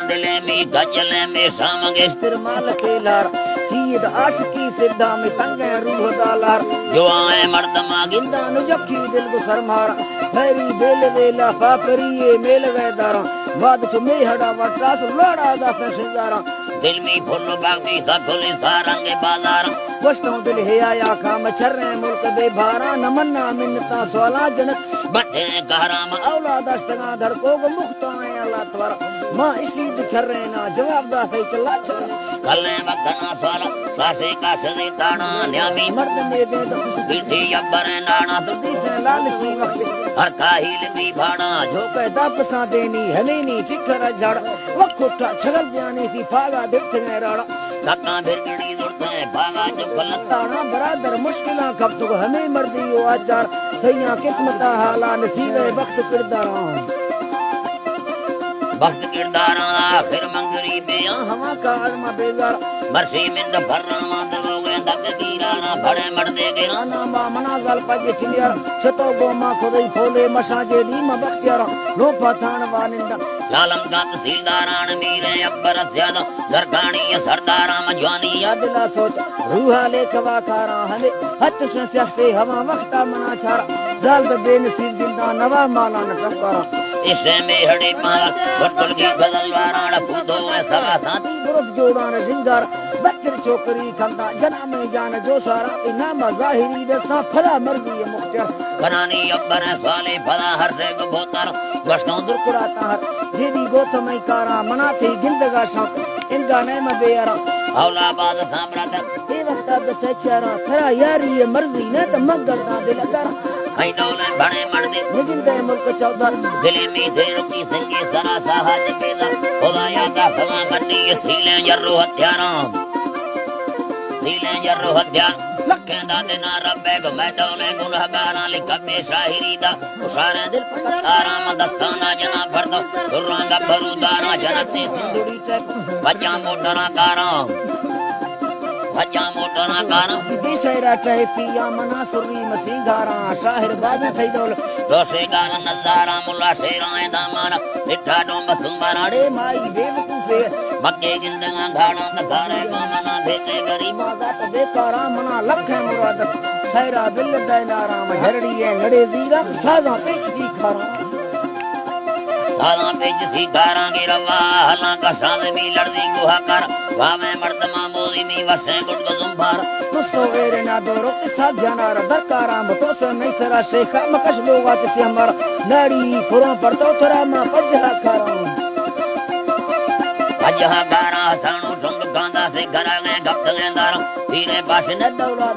دلے میں گجلے میں سامگ استرمال کے لار چید عاشقی سدھا میں تنگے روح دالار جو آئے مردمہ گندان جکھی دل گسر مارا بھیری بیل ویلا پاپریے میل ویدارا بعد چو میں ہڑا وٹراس لڑا دا فشدارا دل میں پھول باغی سا کھولی سارنگے بازارا وشتوں دل ہے آیا کام چھرے ملک بے بھارا نمنا منتا سوالا جنت بتے کہرام اولاد اشتگاں دھڑکو گو مختائیں اللہ توارا ماں اسی چھرے جواب دا سی چلا چلا کلے وقتنا سوالا کاسے کاسے تانا نیامی مرد میں دے دو گردی یبرے نانا تردی سے لالچی وقت ہر کاہیل بھی بھانا جو پیدا پسا دینی ہمینی چکر جھڑ وقت اٹھا چھگل جانی تھی پاگا دیکھتے گئے راڑا کتنا بھر گڑی دوڑتے ہیں پاگا جو کلتانا برادر مشکلہ کب تو ہمیں مردی ہو آچار سیاں قسمتہ حالا نصیب وقت کرداران وقت کرداران آخر منگری بے ہوا کا علمہ بیزار مرسی من بھرانا دلو گئے دب گیرانا بھڑے مردے گرانا با منازل پاجے چلیارا شتو گوما خودی کھولے مشاجے نیمہ بختیارا لو پتھان وانندہ لالم کا تحصیلداران میرے اکبر زیادہ درگانی سرداران مجوانی یادلا سوچ روحا لے کوا کارا ہلے ہت سیاستے ہوا وقتا منا چھارا زال بے نصیب دلدا نوا مالا نٹکارا اسے میں ہڑے پالا ورکل کی بدل واران پودو سوا ساتھی برد جوڑان زنگار بچر چوکری کھندا جنا میں جان جو سارا انام ظاہری دسا پھلا مرضی مختار بنانی اکبر سوالے پھلا ہر سے کو بوتر گشتوں درکڑا تاہر جیدی گوتھ میں کارا منا تھی گندگا شاک انگا نیم بیارا اولا باز سامراتا بے وقتا دسے چارا تھرا یاری مرضی نیت مگر دا دل ادارا ہائی ڈولے بڑے مردے نجندے ملک چودر دلے میں دے رکی سنگی سرا ساہج پیدا خدایا کا سوا بنی سیلیں جرو ہتھیاران سیلیں جرو ہتھیار لکھیں دا دینا ربے کو میں ڈولے گنہگاراں لکھا بے شاہری دا اشارے دل پکتاراں دستانا جنا پھردو سران گا بروداراں جنتی سندوڑی ٹیک بجاں موٹراں کاراں بجاں موٹراں کاراں بی شہرہ ٹیفیا منا سری مسیح گاراں شاہر بازیں تھئی ڈول روشے گاراں نظاراں ملا شیرائیں دامانا لٹھا ڈوم بسنباراں ڈے مائی بے وقوفے مکے گندگاں گھاڑاں دکھارے مامنا بھیٹے غریب آزاد بیکاراں منا لکھیں مرادت شہرہ بل دیناراں ہرڑیے نڑے زیرہ سازاں پیچ دی کھاراں سازاں پیچ دی کھاراں گی روا حلاں کا شاند بھی لڑدی گوہا کر واویں مردماں موزی می وسیں گنڈ زمبار دوستو غیر نہ دورو قصہ جانار درکاراں متو سے نہیں سرا شیخا مکش لوگات سے ہمارا ناڑی پھروں پڑتو تھرا ماں پجہا کھاراں پجہا کھاراں سانو ڈھنگ گاندا سے گھر میں گپ دلیندار تیرے پاس نہ دولا